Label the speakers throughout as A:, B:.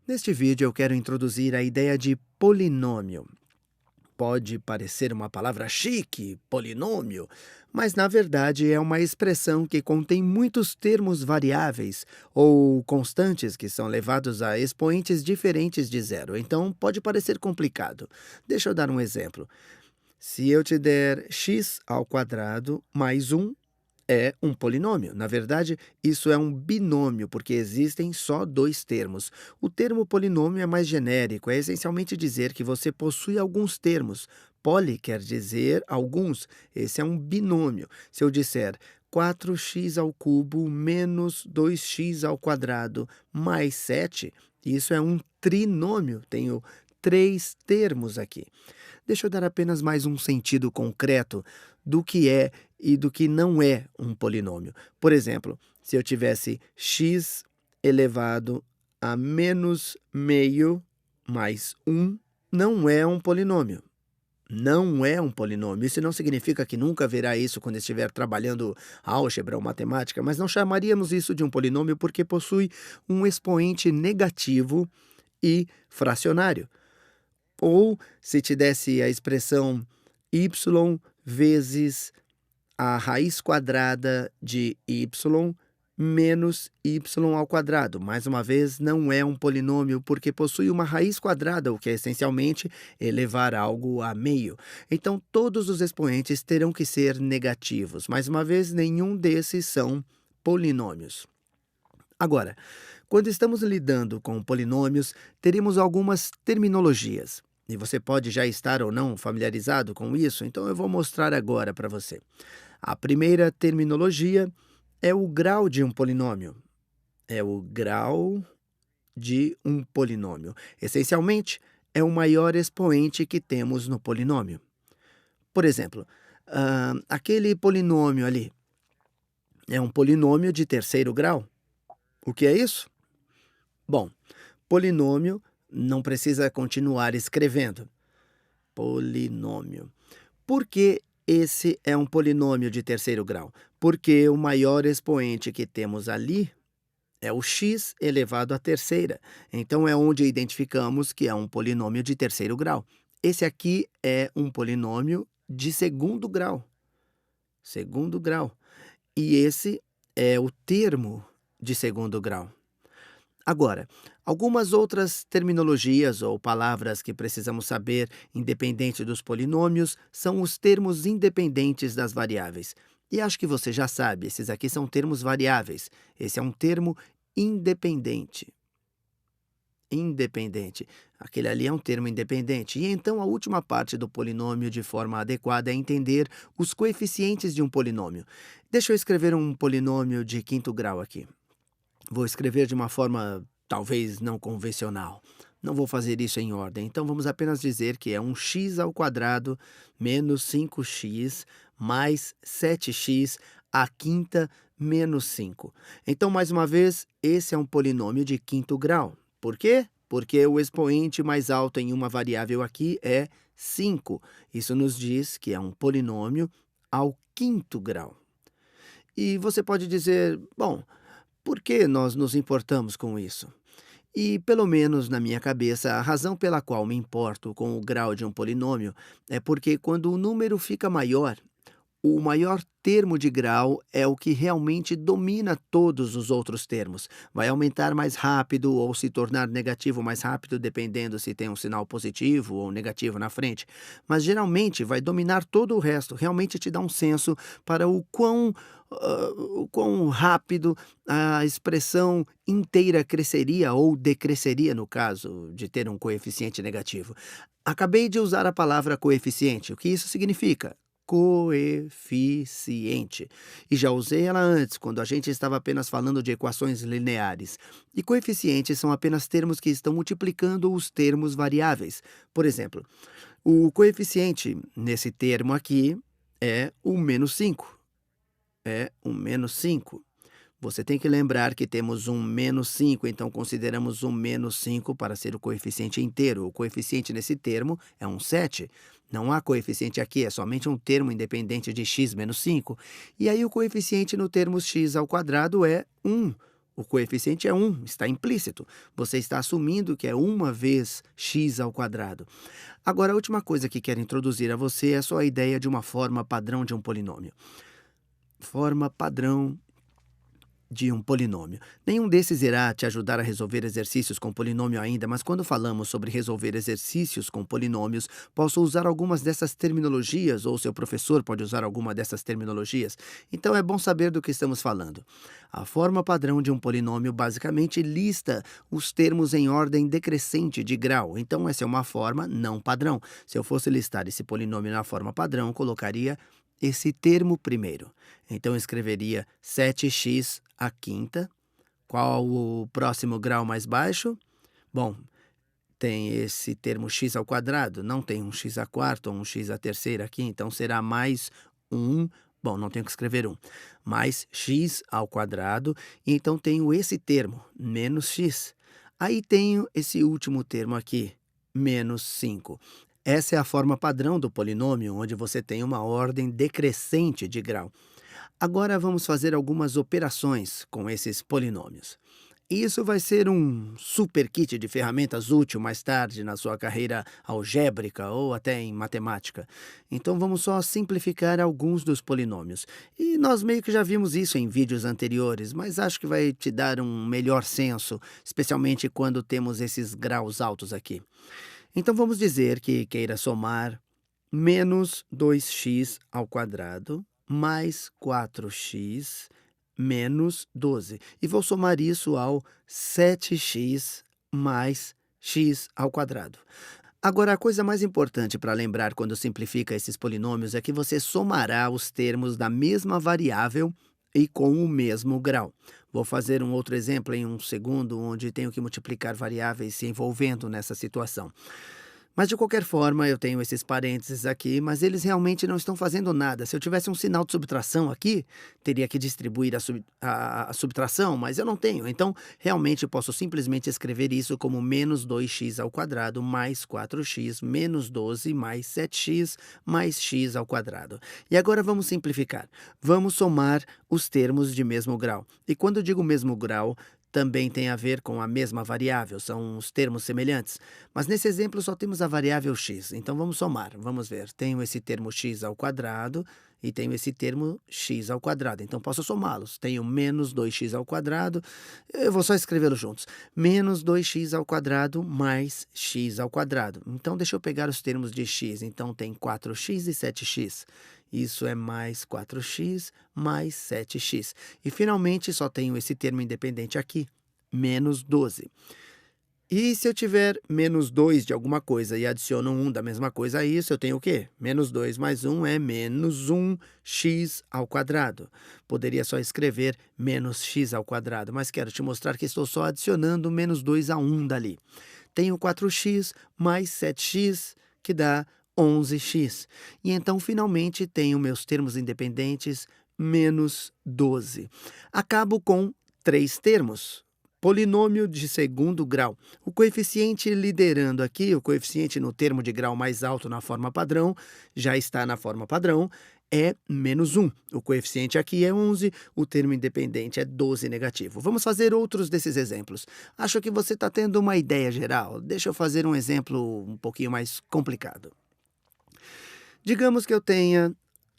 A: Neste vídeo eu quero introduzir a ideia de polinômio. Pode parecer uma palavra chique, polinômio, mas na verdade é uma expressão que contém muitos termos variáveis ou constantes que são levados a expoentes diferentes de zero. Então pode parecer complicado. Deixa eu dar um exemplo. Se eu te der x ao quadrado mais um é um polinômio. Na verdade, isso é um binômio, porque existem só dois termos. O termo polinômio é mais genérico, é essencialmente dizer que você possui alguns termos. Poli quer dizer alguns. Esse é um binômio. Se eu disser 4x ao cubo menos 2x ao quadrado mais 7, isso é um trinômio. Tenho três termos aqui. Deixa eu dar apenas mais um sentido concreto do que é e do que não é um polinômio. Por exemplo, se eu tivesse x elevado a menos meio mais um, não é um polinômio. Não é um polinômio. Isso não significa que nunca verá isso quando estiver trabalhando álgebra ou matemática, mas não chamaríamos isso de um polinômio porque possui um expoente negativo e fracionário. Ou se te desse a expressão y vezes a raiz quadrada de y menos y ao quadrado. Mais uma vez, não é um polinômio porque possui uma raiz quadrada, o que é essencialmente elevar algo a meio. Então, todos os expoentes terão que ser negativos. Mais uma vez, nenhum desses são polinômios. Agora, quando estamos lidando com polinômios, teremos algumas terminologias. E você pode já estar ou não familiarizado com isso, então eu vou mostrar agora para você. A primeira terminologia é o grau de um polinômio. É o grau de um polinômio. Essencialmente, é o maior expoente que temos no polinômio. Por exemplo, aquele polinômio ali é um polinômio de terceiro grau. O que é isso? Bom, polinômio não precisa continuar escrevendo. Polinômio. Por que esse é um polinômio de terceiro grau? Porque o maior expoente que temos ali é o x elevado à terceira. Então é onde identificamos que é um polinômio de terceiro grau. Esse aqui é um polinômio de segundo grau. Segundo grau. E esse é o termo de segundo grau. Agora, algumas outras terminologias ou palavras que precisamos saber, independente dos polinômios, são os termos independentes das variáveis. E acho que você já sabe, esses aqui são termos variáveis. Esse é um termo independente. Independente. Aquele ali é um termo independente. E então a última parte do polinômio de forma adequada é entender os coeficientes de um polinômio. Deixa eu escrever um polinômio de quinto grau aqui. Vou escrever de uma forma talvez não convencional. Não vou fazer isso em ordem. Então vamos apenas dizer que é um x ao quadrado menos 5x mais 7x à quinta menos 5. Então, mais uma vez, esse é um polinômio de quinto grau. Por quê? Porque o expoente mais alto em uma variável aqui é 5. Isso nos diz que é um polinômio ao quinto grau. E você pode dizer, bom, por que nós nos importamos com isso? E, pelo menos na minha cabeça, a razão pela qual me importo com o grau de um polinômio é porque quando o número fica maior, o maior termo de grau é o que realmente domina todos os outros termos. Vai aumentar mais rápido ou se tornar negativo mais rápido, dependendo se tem um sinal positivo ou negativo na frente. Mas geralmente vai dominar todo o resto, realmente te dá um senso para o quão rápido a expressão inteira cresceria ou decresceria no caso de ter um coeficiente negativo. Acabei de usar a palavra coeficiente. O que isso significa? Coeficiente. E já usei ela antes, quando a gente estava apenas falando de equações lineares. E coeficientes são apenas termos que estão multiplicando os termos variáveis. Por exemplo, o coeficiente nesse termo aqui é o menos 5. É um menos 5. Você tem que lembrar que temos um menos 5, então consideramos um menos 5 para ser o coeficiente inteiro. O coeficiente nesse termo é um 7. Não há coeficiente aqui, é somente um termo independente de x menos 5. E aí o coeficiente no termo x ao quadrado é 1. O coeficiente é 1, está implícito. Você está assumindo que é 1 vezes x ao quadrado. Agora, a última coisa que quero introduzir a você é só a ideia de uma forma padrão de um polinômio. Forma padrão de um polinômio. Nenhum desses irá te ajudar a resolver exercícios com polinômio ainda, mas quando falamos sobre resolver exercícios com polinômios, posso usar algumas dessas terminologias, ou seu professor pode usar alguma dessas terminologias. Então é bom saber do que estamos falando. A forma padrão de um polinômio basicamente lista os termos em ordem decrescente de grau. Então essa é uma forma não padrão. Se eu fosse listar esse polinômio na forma padrão, colocaria esse termo primeiro. Então eu escreveria 7x à quinta. Qual o próximo grau mais baixo? Bom, tem esse termo x ao quadrado, não tem um x à quarta ou um x à terceira aqui, então será mais 1. Bom, não tenho que escrever 1. Mais x ao quadrado, e então tenho esse termo, menos x. Aí tenho esse último termo aqui, menos 5. Essa é a forma padrão do polinômio, onde você tem uma ordem decrescente de grau. Agora vamos fazer algumas operações com esses polinômios. Isso vai ser um super kit de ferramentas útil mais tarde na sua carreira algébrica ou até em matemática. Então vamos só simplificar alguns dos polinômios. E nós meio que já vimos isso em vídeos anteriores, mas acho que vai te dar um melhor senso, especialmente quando temos esses graus altos aqui. Então vamos dizer que queira somar menos 2x ao quadrado mais 4x menos 12. E vou somar isso ao 7x mais x ao quadrado. Agora, a coisa mais importante para lembrar quando simplifica esses polinômios é que você somará os termos da mesma variável e com o mesmo grau. Vou fazer um outro exemplo em um segundo, onde tenho que multiplicar variáveis se envolvendo nessa situação. Mas de qualquer forma, eu tenho esses parênteses aqui, mas eles realmente não estão fazendo nada. Se eu tivesse um sinal de subtração aqui, teria que distribuir a subtração, mas eu não tenho. Então, realmente posso simplesmente escrever isso como menos 2x ao quadrado mais 4x menos 12 mais 7x mais x ao quadrado. E agora vamos simplificar. Vamos somar os termos de mesmo grau. E quando eu digo mesmo grau, também tem a ver com a mesma variável, são os termos semelhantes. Mas nesse exemplo só temos a variável x, então vamos somar. Vamos ver, tenho esse termo x ao quadrado e tenho esse termo x ao quadrado. Então posso somá-los. Tenho menos 2x ao quadrado, eu vou só escrevê-los juntos. Menos 2x ao quadrado mais x ao quadrado. Então deixa eu pegar os termos de x. Então tem 4x e 7x. Isso é mais 4x mais 7x. E, finalmente, só tenho esse termo independente aqui, menos 12. E se eu tiver menos 2 de alguma coisa e adiciono 1 da mesma coisa a isso, eu tenho o quê? Menos 2 mais 1 é menos 1x ao quadrado. Poderia só escrever menos x ao quadrado, mas quero te mostrar que estou só adicionando menos 2 a 1 dali. Tenho 4x mais 7x, que dá 11x. E então, finalmente, tenho meus termos independentes, menos 12. Acabo com 3 termos. Polinômio de segundo grau. O coeficiente liderando aqui, o coeficiente no termo de grau mais alto na forma padrão, já está na forma padrão, é menos 1. O coeficiente aqui é 11, o termo independente é 12 negativo. Vamos fazer outros desses exemplos. Acho que você está tendo uma ideia geral. Deixa eu fazer um exemplo um pouquinho mais complicado. Digamos que eu tenha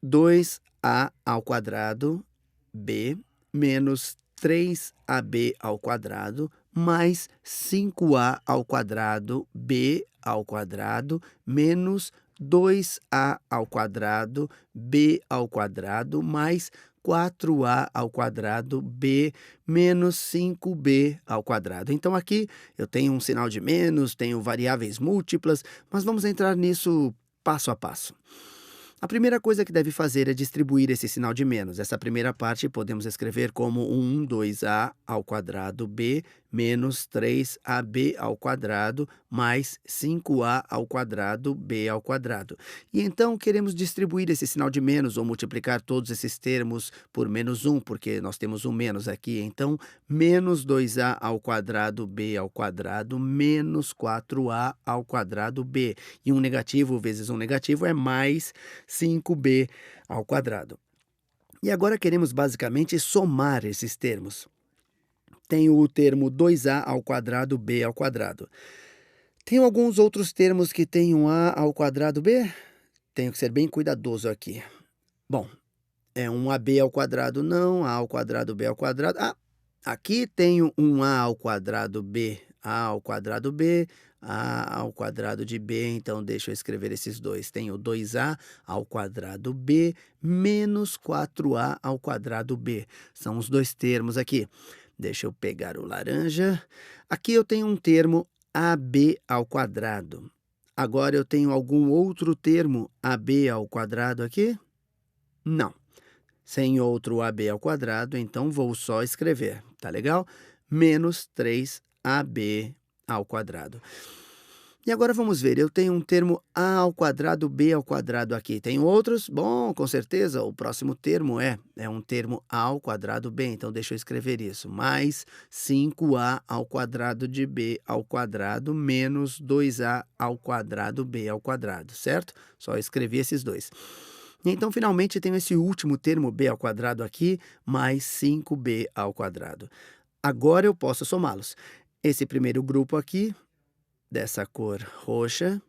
A: 2a ao quadrado b menos 3ab ao quadrado mais 5a ao quadrado b ao quadrado menos 2a ao quadrado b ao quadrado mais 4a ao quadrado b menos 5b ao quadrado. Então aqui eu tenho um sinal de menos, tenho variáveis múltiplas, mas vamos entrar nisso passo a passo. A primeira coisa que deve fazer é distribuir esse sinal de menos. Essa primeira parte podemos escrever como 2a ao quadrado b menos 3ab ao quadrado mais 5a ao quadrado b ao quadrado. E então queremos distribuir esse sinal de menos ou multiplicar todos esses termos por menos 1, porque nós temos um menos aqui. Então, menos 2a ao quadrado b ao quadrado menos 4a ao quadrado b. E um negativo vezes um negativo é mais 5b ao quadrado. E agora queremos basicamente somar esses termos. Tenho o termo 2a ao quadrado b ao quadrado. Tem alguns outros termos que têm um a ao quadrado b? Tenho que ser bem cuidadoso aqui. Bom, é um ab ao quadrado não, a ao quadrado b ao quadrado. Ah, aqui tenho um a ao quadrado b, a ao quadrado b, a ao quadrado de b, então deixa eu escrever esses dois. Tenho 2a ao quadrado b menos 4a ao quadrado b. São os dois termos aqui. Deixa eu pegar o laranja. Aqui eu tenho um termo ab ao quadrado. Agora eu tenho algum outro termo ab ao quadrado aqui? Não. Sem outro ab ao quadrado, então vou só escrever, tá legal? Menos 3ab ao quadrado. E agora vamos ver, eu tenho um termo a ao quadrado b ao quadrado aqui. Tem outros? Bom, com certeza, o próximo termo é um termo a ao quadrado b, então deixa eu escrever isso. Mais 5a ao quadrado de b ao quadrado menos 2a ao quadrado b ao quadrado, certo? Só escrevi esses dois. Então, finalmente, tenho esse último termo b ao quadrado aqui, mais 5b ao quadrado. Agora eu posso somá-los. Esse primeiro grupo aqui, dessa cor roxa,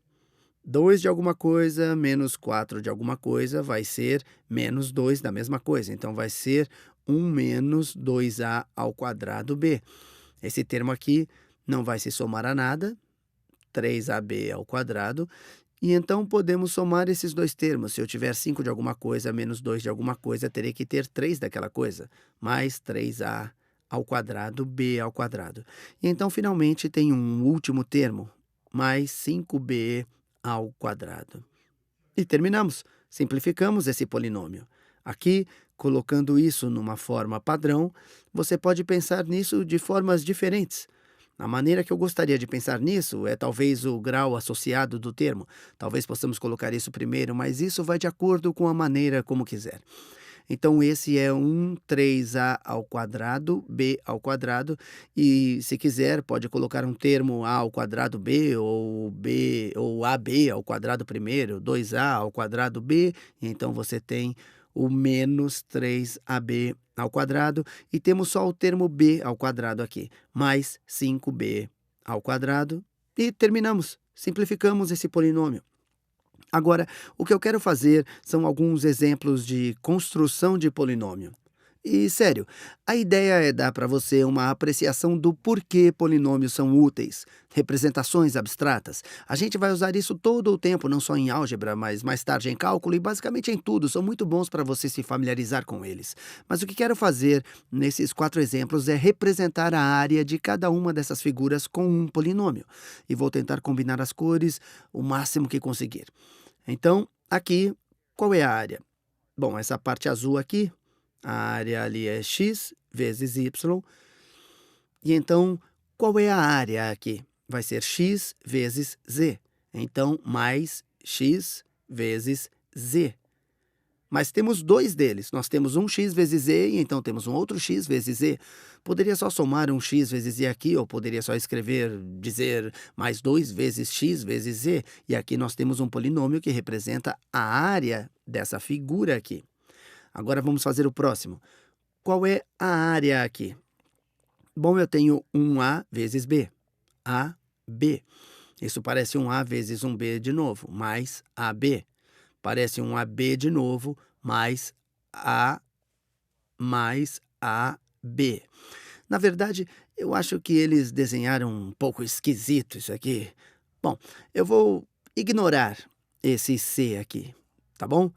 A: 2 de alguma coisa menos 4 de alguma coisa vai ser menos 2 da mesma coisa. Então, vai ser 1 menos 2a ao quadrado b. Esse termo aqui não vai se somar a nada, 3ab ao quadrado. E então podemos somar esses dois termos. Se eu tiver 5 de alguma coisa menos 2 de alguma coisa, terei que ter 3 daquela coisa. Mais 3a ao quadrado b ao quadrado. E então, finalmente, tem um último termo, mais 5b ao quadrado. E terminamos. Simplificamos esse polinômio. Aqui, colocando isso numa forma padrão, você pode pensar nisso de formas diferentes. A maneira que eu gostaria de pensar nisso é talvez o grau associado do termo. Talvez possamos colocar isso primeiro, mas isso vai de acordo com a maneira como quiser. Então, esse é um 3a ao quadrado, b ao quadrado, e se quiser pode colocar um termo a ao quadrado b ou ab ao quadrado primeiro, 2a ao quadrado b, então você tem o menos 3ab ao quadrado, e temos só o termo b ao quadrado aqui, mais 5b ao quadrado, e terminamos, simplificamos esse polinômio. Agora, o que eu quero fazer são alguns exemplos de construção de polinômio. E, sério, a ideia é dar para você uma apreciação do porquê polinômios são úteis, representações abstratas. A gente vai usar isso todo o tempo, não só em álgebra, mas mais tarde em cálculo e basicamente em tudo. São muito bons para você se familiarizar com eles. Mas o que quero fazer nesses 4 exemplos é representar a área de cada uma dessas figuras com um polinômio. E vou tentar combinar as cores o máximo que conseguir. Então, aqui, qual é a área? Bom, essa parte azul aqui, a área ali é x vezes y. E então, qual é a área aqui? Vai ser x vezes z. Então, mais x vezes z. Mas temos dois deles. Nós temos um x vezes z e então temos um outro x vezes z. Poderia só somar um x vezes z aqui, ou poderia só dizer mais 2 vezes x vezes z. E aqui nós temos um polinômio que representa a área dessa figura aqui. Agora vamos fazer o próximo. Qual é a área aqui? Bom, eu tenho um a vezes b. A, b. Isso parece um a vezes um b de novo, mais ab. Parece um AB de novo, mais AB. Na verdade, eu acho que eles desenharam um pouco esquisito isso aqui. Bom, eu vou ignorar esse C aqui, tá bom?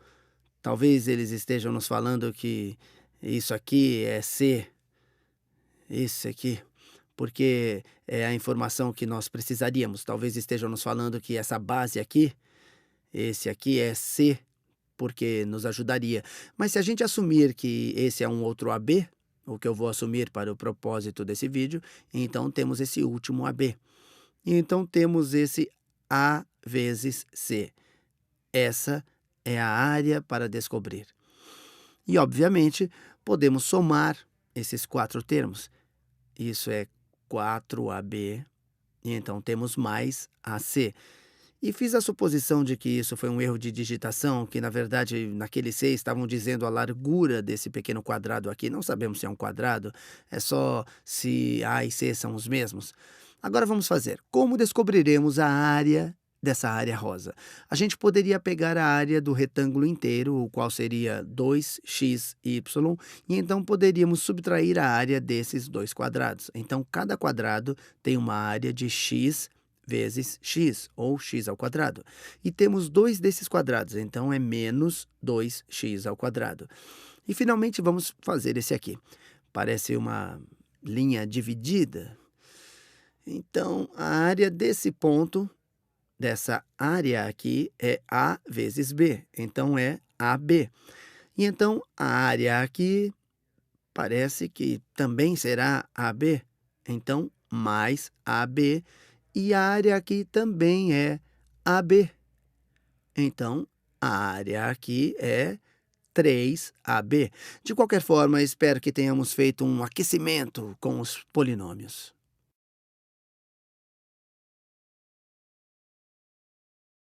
A: Talvez eles estejam nos falando que isso aqui é C, isso aqui, porque é a informação que nós precisaríamos. Talvez estejam nos falando que essa base aqui, esse aqui é C, porque nos ajudaria. Mas se a gente assumir que esse é um outro AB, o que eu vou assumir para o propósito desse vídeo, então temos esse último AB. E então temos esse A vezes C. Essa é a área para descobrir. E, obviamente, podemos somar esses 4 termos. Isso é 4AB, e então temos mais AC. E fiz a suposição de que isso foi um erro de digitação, que na verdade naquele C estavam dizendo a largura desse pequeno quadrado aqui. Não sabemos se é um quadrado, é só se A e C são os mesmos. Agora vamos fazer. Como descobriremos a área dessa área rosa? A gente poderia pegar a área do retângulo inteiro, o qual seria 2xy, e então poderíamos subtrair a área desses dois quadrados. Então, cada quadrado tem uma área de x vezes x, ou x ao quadrado. E temos dois desses quadrados, então é menos 2x ao quadrado. E finalmente vamos fazer esse aqui. Parece uma linha dividida. Então, a área desse ponto, dessa área aqui, é A vezes B. Então, é AB. E então, a área aqui parece que também será AB. Então, mais AB. E a área aqui também é AB. Então, a área aqui é 3AB. De qualquer forma, espero que tenhamos feito um aquecimento com os polinômios.